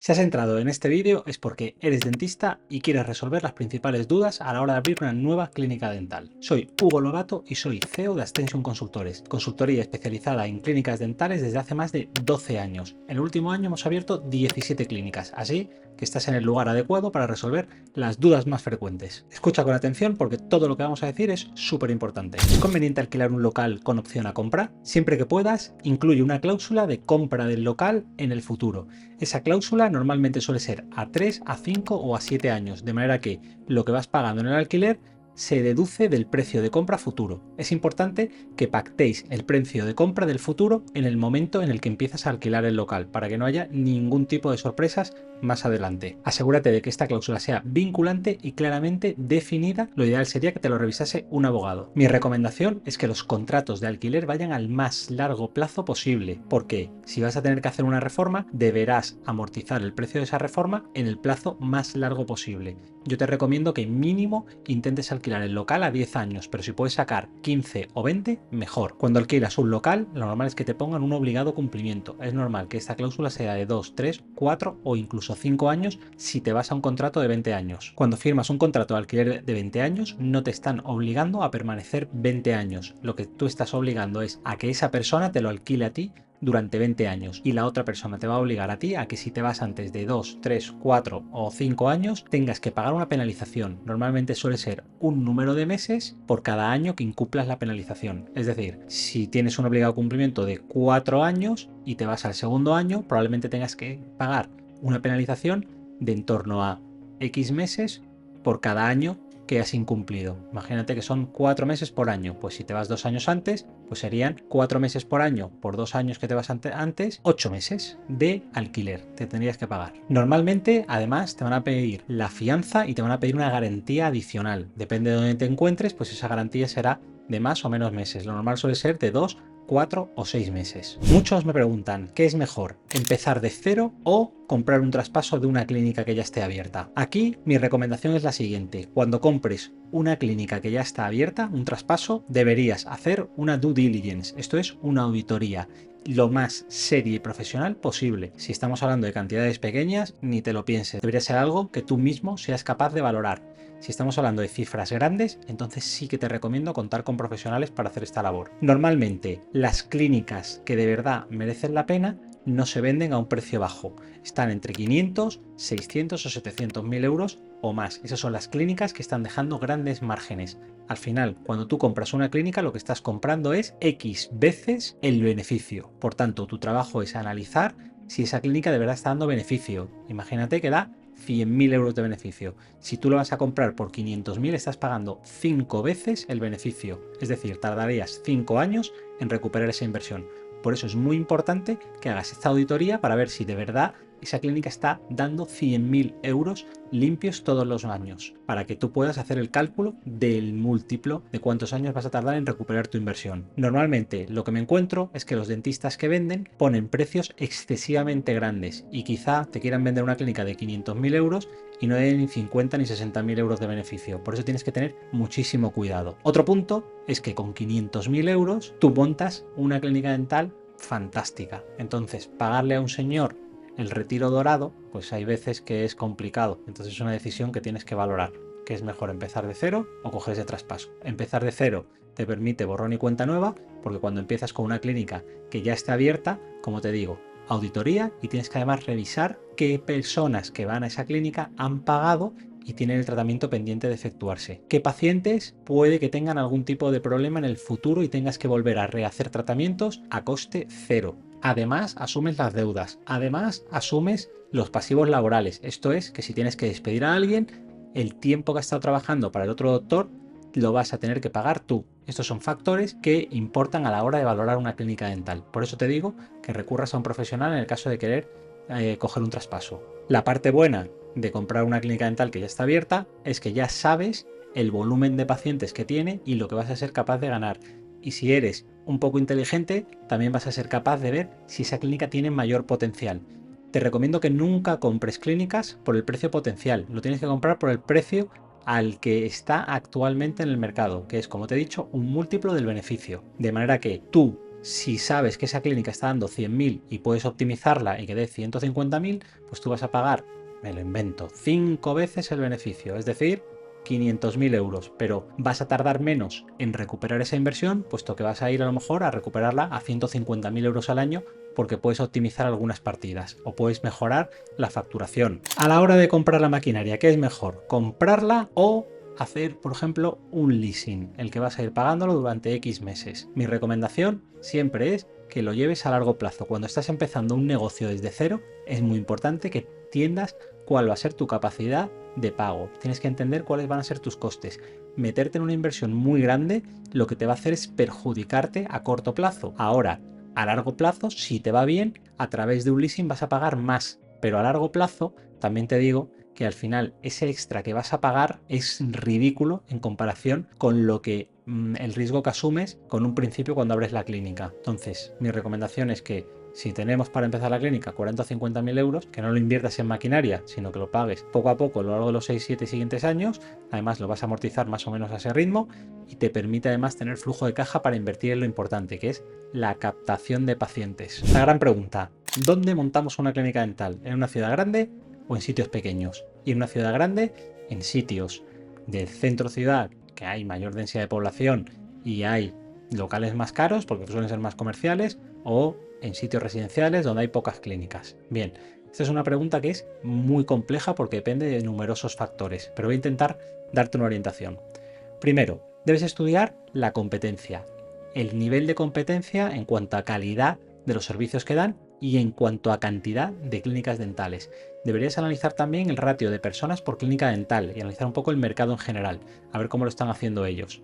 Si has entrado en este vídeo es porque eres dentista y quieres resolver las principales dudas a la hora de abrir una nueva clínica dental. Soy Hugo Lobato y soy CEO de Ascension Consultores, consultoría especializada en clínicas dentales desde hace más de 12 años. En el último año hemos abierto 17 clínicas, así que estás en el lugar adecuado para resolver las dudas más frecuentes. Escucha con atención porque todo lo que vamos a decir es súper importante. ¿Es conveniente alquilar un local con opción a compra? Siempre que puedas, incluye una cláusula de compra del local en el futuro. Esa cláusula normalmente suele ser a 3, a 5 o a 7 años, de manera que lo que vas pagando en el alquiler se deduce del precio de compra futuro. Es importante que pactéis el precio de compra del futuro en el momento en el que empiezas a alquilar el local, para que no haya ningún tipo de sorpresas más adelante. Asegúrate de que esta cláusula sea vinculante y claramente definida. Lo ideal sería que te lo revisase un abogado. Mi recomendación es que los contratos de alquiler vayan al más largo plazo posible, porque si vas a tener que hacer una reforma, deberás amortizar el precio de esa reforma en el plazo más largo posible. Yo te recomiendo que mínimo intentes alquilar el local a 10 años, pero si puedes sacar 15 o 20, mejor. Cuando alquilas un local, lo normal es que te pongan un obligado cumplimiento. Es normal que esta cláusula sea de 2, 3, 4 o incluso 5 años si te vas a un contrato de 20 años. Cuando firmas un contrato de alquiler de 20 años, no te están obligando a permanecer 20 años. Lo que tú estás obligando es a que esa persona te lo alquile a ti durante 20 años y la otra persona te va a obligar a ti a que si te vas antes de 2, 3, 4 o 5 años tengas que pagar una penalización. Normalmente suele ser un número de meses por cada año que incumplas la penalización. Es decir, si tienes un obligado cumplimiento de 4 años y te vas al segundo año, probablemente tengas que pagar una penalización de en torno a X meses por cada año que has incumplido. Imagínate que son 4 meses por año, pues si te vas 2 años antes, pues serían 4 meses por año por 2 años que te vas antes, 8 meses de alquiler te tendrías que pagar. Normalmente, además, te van a pedir la fianza y te van a pedir una garantía adicional. Depende de dónde te encuentres, pues esa garantía será de más o menos meses. Lo normal suele ser de 2, 4 o 6 meses. Muchos me preguntan, ¿qué es mejor? ¿Empezar de cero o comprar un traspaso de una clínica que ya esté abierta? Aquí mi recomendación es la siguiente: cuando compres una clínica que ya está abierta, un traspaso, deberías hacer una due diligence, esto es una auditoría lo más seria y profesional posible. Si estamos hablando de cantidades pequeñas, ni te lo pienses, debería ser algo que tú mismo seas capaz de valorar. Si estamos hablando de cifras grandes, entonces sí que te recomiendo contar con profesionales para hacer esta labor. Normalmente, las clínicas que de verdad merecen la pena no se venden a un precio bajo. Están entre 500, 600 o 700 mil euros o más. Esas son las clínicas que están dejando grandes márgenes. Al final, cuando tú compras una clínica, lo que estás comprando es X veces el beneficio. Por tanto, tu trabajo es analizar si esa clínica de verdad está dando beneficio. Imagínate que da 100.000 euros de beneficio. Si tú lo vas a comprar por 500.000, estás pagando 5 veces el beneficio. Es decir, tardarías 5 años en recuperar esa inversión. Por eso es muy importante que hagas esta auditoría para ver si de verdad esa clínica está dando 100.000 euros limpios todos los años, para que tú puedas hacer el cálculo del múltiplo de cuántos años vas a tardar en recuperar tu inversión. Normalmente lo que me encuentro es que los dentistas que venden ponen precios excesivamente grandes y quizá te quieran vender una clínica de 500.000 euros y no den ni 50 ni 60.000 euros de beneficio. Por eso tienes que tener muchísimo cuidado. Otro punto es que con 500.000 euros tú montas una clínica dental fantástica. Entonces, pagarle a un señor el retiro dorado, pues hay veces que es complicado. Entonces es una decisión que tienes que valorar. ¿Qué es mejor, empezar de cero o coger ese traspaso? Empezar de cero te permite borrón y cuenta nueva, porque cuando empiezas con una clínica que ya está abierta, como te digo, auditoría, y tienes que además revisar qué personas que van a esa clínica han pagado y tienen el tratamiento pendiente de efectuarse. ¿Qué pacientes puede que tengan algún tipo de problema en el futuro y tengas que volver a rehacer tratamientos a coste cero? Además, asumes las deudas. Además, asumes los pasivos laborales. Esto es que si tienes que despedir a alguien, el tiempo que ha estado trabajando para el otro doctor lo vas a tener que pagar tú. Estos son factores que importan a la hora de valorar una clínica dental. Por eso te digo que recurras a un profesional en el caso de querer coger un traspaso. La parte buena de comprar una clínica dental que ya está abierta es que ya sabes el volumen de pacientes que tiene y lo que vas a ser capaz de ganar. Y si eres un poco inteligente, también vas a ser capaz de ver si esa clínica tiene mayor potencial. Te recomiendo que nunca compres clínicas por el precio potencial, lo tienes que comprar por el precio al que está actualmente en el mercado, que es, como te he dicho, un múltiplo del beneficio. De manera que tú Si sabes que esa clínica está dando 100.000 y puedes optimizarla y que dé 150.000, pues tú vas a pagar, me lo invento, 5 veces el beneficio, es decir, 500.000 euros, pero vas a tardar menos en recuperar esa inversión, puesto que vas a ir a lo mejor a recuperarla a 150.000 euros al año porque puedes optimizar algunas partidas o puedes mejorar la facturación. A la hora de comprar la maquinaria, ¿qué es mejor? ¿Comprarla o hacer, por ejemplo, un leasing, el que vas a ir pagándolo durante X meses? Mi recomendación siempre es que lo lleves a largo plazo. Cuando estás empezando un negocio desde cero, es muy importante que entiendas cuál va a ser tu capacidad de pago. Tienes que entender cuáles van a ser tus costes. Meterte en una inversión muy grande lo que te va a hacer es perjudicarte a corto plazo. Ahora, a largo plazo, si te va bien, a través de un leasing vas a pagar más, pero a largo plazo también te digo que al final ese extra que vas a pagar es ridículo en comparación con lo que el riesgo que asumes con un principio cuando abres la clínica. Entonces, mi recomendación es que si tenemos para empezar la clínica 40 o 50.000 euros, que no lo inviertas en maquinaria, sino que lo pagues poco a poco a lo largo de los 6-7 siguientes años. Además, lo vas a amortizar más o menos a ese ritmo y te permite además tener flujo de caja para invertir en lo importante, que es la captación de pacientes. La gran pregunta: ¿dónde montamos una clínica dental? ¿En una ciudad grande o en sitios pequeños? Y en una ciudad grande, en sitios del centro ciudad, que hay mayor densidad de población y hay locales más caros porque suelen ser más comerciales, o en sitios residenciales donde hay pocas clínicas. Bien, esta es una pregunta que es muy compleja porque depende de numerosos factores, pero voy a intentar darte una orientación. Primero, debes estudiar la competencia, el nivel de competencia en cuanto a calidad de los servicios que dan y en cuanto a cantidad de clínicas dentales. Deberías analizar también el ratio de personas por clínica dental y analizar un poco el mercado en general, a ver cómo lo están haciendo ellos.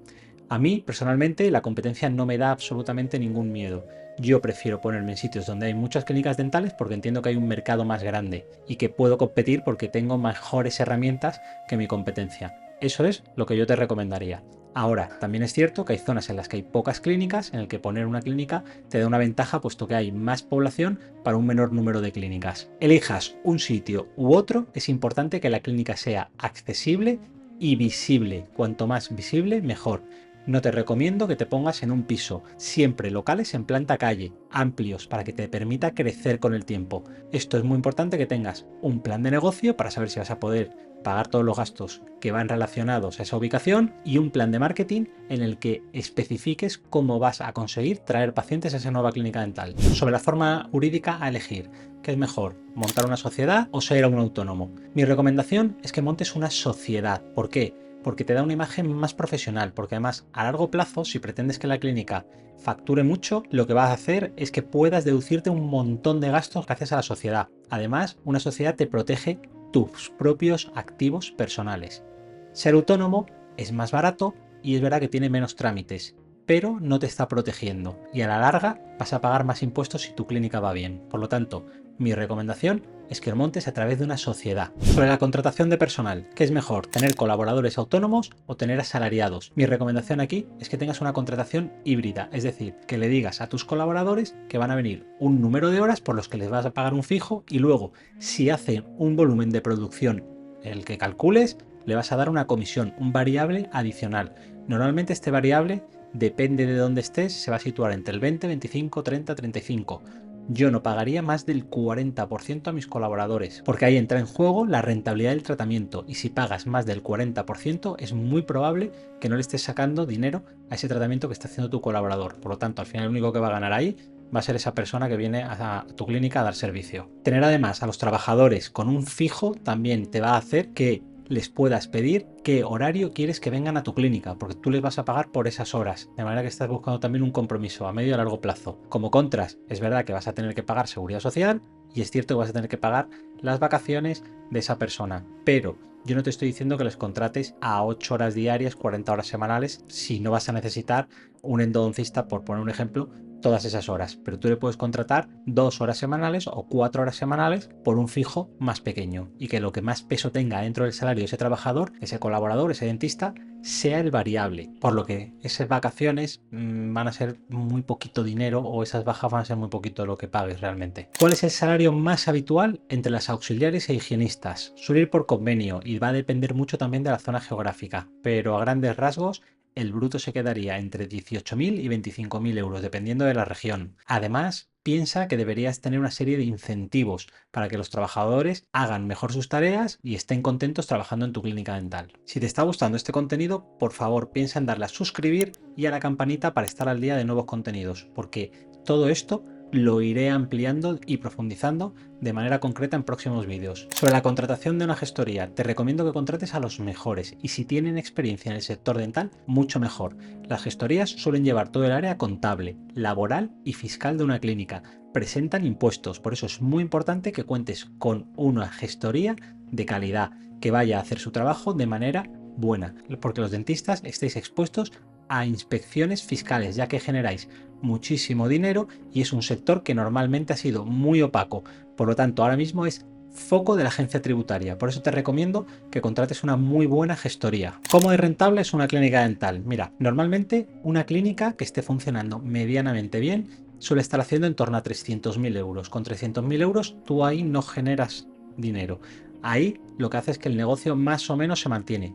A mí, personalmente, la competencia no me da absolutamente ningún miedo. Yo prefiero ponerme en sitios donde hay muchas clínicas dentales porque entiendo que hay un mercado más grande y que puedo competir porque tengo mejores herramientas que mi competencia. Eso es lo que yo te recomendaría. Ahora, también es cierto que hay zonas en las que hay pocas clínicas, en el que poner una clínica te da una ventaja puesto que hay más población para un menor número de clínicas. Elijas un sitio u otro, es importante que la clínica sea accesible y visible. Cuanto más visible, mejor. No te recomiendo que te pongas en un piso, siempre locales en planta calle, amplios, para que te permita crecer con el tiempo. Esto es muy importante, que tengas un plan de negocio para saber si vas a poder pagar todos los gastos que van relacionados a esa ubicación y un plan de marketing en el que especifiques cómo vas a conseguir traer pacientes a esa nueva clínica dental. Sobre la forma jurídica a elegir, ¿qué es mejor? ¿Montar una sociedad o ser un autónomo? Mi recomendación es que montes una sociedad. ¿Por qué? Porque te da una imagen más profesional, porque además a largo plazo, si pretendes que la clínica facture mucho, lo que vas a hacer es que puedas deducirte un montón de gastos gracias a la sociedad. Además, una sociedad te protege tus propios activos personales. Ser autónomo es más barato y es verdad que tiene menos trámites, pero no te está protegiendo y a la larga vas a pagar más impuestos si tu clínica va bien. Por lo tanto, mi recomendación es que lo montes a través de una sociedad. Sobre la contratación de personal, ¿qué es mejor? ¿Tener colaboradores autónomos o tener asalariados? Mi recomendación aquí es que tengas una contratación híbrida, es decir, que le digas a tus colaboradores que van a venir un número de horas por los que les vas a pagar un fijo y luego, si hacen un volumen de producción el que calcules, le vas a dar una comisión, un variable adicional. Normalmente este variable, depende de dónde estés, se va a situar entre el 20, 25, 30, 35. Yo no pagaría más del 40% a mis colaboradores, porque ahí entra en juego la rentabilidad del tratamiento, y si pagas más del 40% es muy probable que no le estés sacando dinero a ese tratamiento que está haciendo tu colaborador. Por lo tanto, al final el único que va a ganar ahí va a ser esa persona que viene a tu clínica a dar servicio. Tener además a los trabajadores con un fijo también te va a hacer que les puedas pedir qué horario quieres que vengan a tu clínica, porque tú les vas a pagar por esas horas, de manera que estás buscando también un compromiso a medio y a largo plazo. Como contras, es verdad que vas a tener que pagar seguridad social y es cierto que vas a tener que pagar las vacaciones de esa persona, pero yo no te estoy diciendo que les contrates a 8 horas diarias, 40 horas semanales, si no vas a necesitar un endodoncista, por poner un ejemplo, todas esas horas, pero tú le puedes contratar 2 horas semanales o 4 horas semanales por un fijo más pequeño, y que lo que más peso tenga dentro del salario de ese trabajador, ese colaborador, ese dentista, sea el variable, por lo que esas vacaciones van a ser muy poquito dinero, o esas bajas van a ser muy poquito lo que pagues realmente. ¿Cuál es el salario más habitual entre las auxiliares e higienistas? Suele ir por convenio y va a depender mucho también de la zona geográfica, pero a grandes rasgos el bruto se quedaría entre 18.000 y 25.000 euros, dependiendo de la región. Además, piensa que deberías tener una serie de incentivos para que los trabajadores hagan mejor sus tareas y estén contentos trabajando en tu clínica dental. Si te está gustando este contenido, por favor piensa en darle a suscribir y a la campanita para estar al día de nuevos contenidos, porque todo esto lo iré ampliando y profundizando de manera concreta en próximos vídeos. Sobre la contratación de una gestoría, te recomiendo que contrates a los mejores y si tienen experiencia en el sector dental, mucho mejor. Las gestorías suelen llevar todo el área contable, laboral y fiscal de una clínica. Presentan impuestos, por eso es muy importante que cuentes con una gestoría de calidad, que vaya a hacer su trabajo de manera buena, porque los dentistas estáis expuestos a inspecciones fiscales, ya que generáis muchísimo dinero y es un sector que normalmente ha sido muy opaco. Por lo tanto, ahora mismo es foco de la agencia tributaria. Por eso te recomiendo que contrates una muy buena gestoría. ¿Cómo de rentable es una clínica dental? Mira, normalmente una clínica que esté funcionando medianamente bien suele estar haciendo en torno a 300.000 euros. Con 300.000 euros tú ahí no generas dinero. Ahí lo que hace es que el negocio más o menos se mantiene.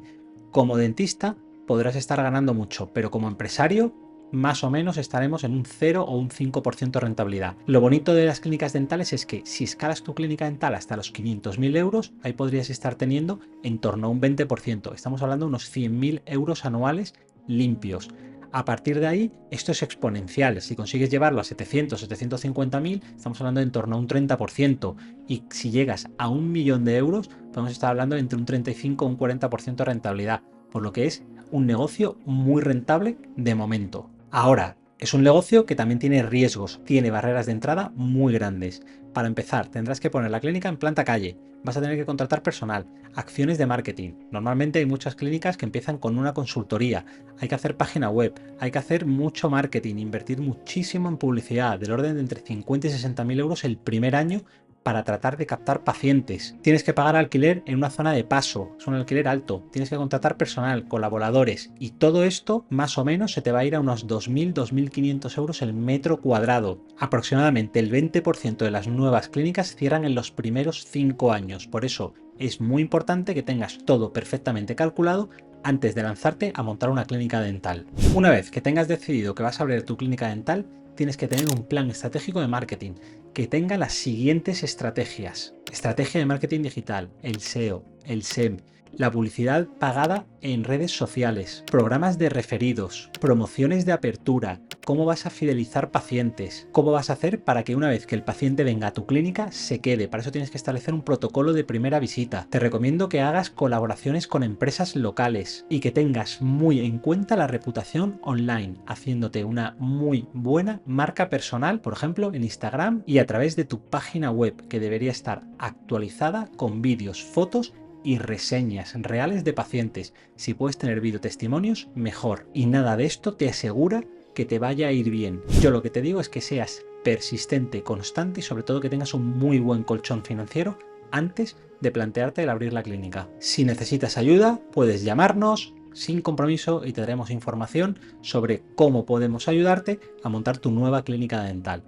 Como dentista podrás estar ganando mucho, pero como empresario más o menos estaremos en un 0 o un 5% de rentabilidad. Lo bonito de las clínicas dentales es que si escalas tu clínica dental hasta los 500.000 euros, ahí podrías estar teniendo en torno a un 20%. Estamos hablando de unos 100.000 euros anuales limpios. A partir de ahí, esto es exponencial. Si consigues llevarlo a 700, 750.000, estamos hablando de en torno a un 30%. Y si llegas a 1.000.000 de euros, podemos estar hablando de entre un 35 o un 40% de rentabilidad. Por lo que es un negocio muy rentable de momento. Ahora, es un negocio que también tiene riesgos, tiene barreras de entrada muy grandes. Para empezar, tendrás que poner la clínica en planta calle, vas a tener que contratar personal, acciones de marketing. Normalmente hay muchas clínicas que empiezan con una consultoría, hay que hacer página web, hay que hacer mucho marketing, invertir muchísimo en publicidad, del orden de entre 50 y 60.000 euros el primer año para tratar de captar pacientes. Tienes que pagar alquiler en una zona de paso, es un alquiler alto, tienes que contratar personal, colaboradores y todo esto más o menos se te va a ir a unos 2.000, 2.500 euros el metro cuadrado. Aproximadamente el 20% de las nuevas clínicas cierran en los primeros 5 años, por eso es muy importante que tengas todo perfectamente calculado antes de lanzarte a montar una clínica dental. Una vez que tengas decidido que vas a abrir tu clínica dental, tienes que tener un plan estratégico de marketing que tenga las siguientes estrategias. Estrategia de marketing digital, el SEO, el SEM, la publicidad pagada en redes sociales, programas de referidos, promociones de apertura, cómo vas a fidelizar pacientes, cómo vas a hacer para que una vez que el paciente venga a tu clínica se quede. Para eso tienes que establecer un protocolo de primera visita. Te recomiendo que hagas colaboraciones con empresas locales y que tengas muy en cuenta la reputación online, haciéndote una muy buena marca personal, por ejemplo, en Instagram y a través de tu página web, que debería estar actualizada con vídeos, fotos y reseñas reales de pacientes. Si puedes tener videotestimonios, mejor. Y nada de esto te asegura que te vaya a ir bien. Yo lo que te digo es que seas persistente, constante y sobre todo que tengas un muy buen colchón financiero antes de plantearte el abrir la clínica. Si necesitas ayuda, puedes llamarnos sin compromiso y te daremos información sobre cómo podemos ayudarte a montar tu nueva clínica dental.